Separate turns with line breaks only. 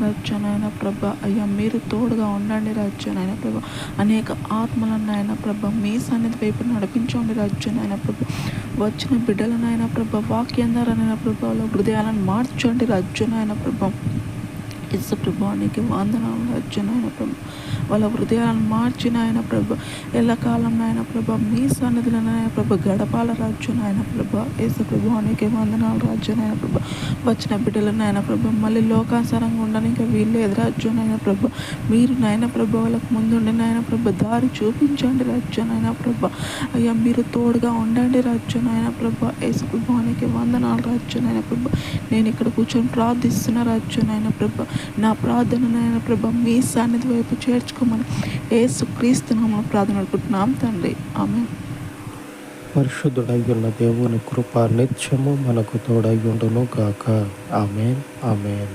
రాజ్యానైనా ప్రభ అయ్యా మీరు తోడుగా ఉండండి రాజ్యానైనా ప్రభ అనేక ఆత్మలను ఆయన ప్రభ మీ సన్నిధి వైపు నడిపించండి రాజ్యానైనా ప్రభ వచ్చిన బిడ్డలనైనా ప్రభ వాక్యం ద్వారానైనా ప్రభ వాళ్ళ హృదయాలను మార్చండి రాజ్యానైనా ప్రభ యేసు ప్రభానికి వందనాలు రాజ్యానైనా ప్రభ వాళ్ళ హృదయాలను మార్చిన ఆయన ప్రభ ఎల్లకాలం నాయన ప్రభ మీ సన్నిధిలోనైనా ప్రభ గడపాల రాజ్యానైనా ప్రభ యేసు ప్రభానికి వందనాలు రాజ్యానైనా ప్రభ వచ్చిన బిడ్డలనైనా ప్రభ మళ్ళీ లోకానుసారంగా ఉండడానికి వీల్లేదు రాజ్యానైనా ప్రభ మీరు నాయన ప్రభ వాళ్ళకు ముందుండి నాయన ప్రభ దారి చూపించండి రాజ్యానైనా ప్రభ అయ్యా మీరు తోడుగా ఉండండి రాజ్యానైనా ప్రభ యేసు ప్రభానికి వందనాలు రాజ్యానైనా ప్రభ నేను ఇక్కడ కూర్చొని ప్రార్థిస్తున్న రాజ్యానైనా ప్రభ నా ప్రార్థననైనా ప్రభ మీ సన్నిధి వైపు చేర్చుకోమని యేసుక్రీస్తు నామమున ప్రార్థన అనుకుంటున్నాం తండ్రి. ఆమేన్.
పరిశుద్ధుడై ఉన్న దేవుని కృప నిత్యము మనకు తోడై ఉండును గాక. ఆమేన్ ఆమేన్.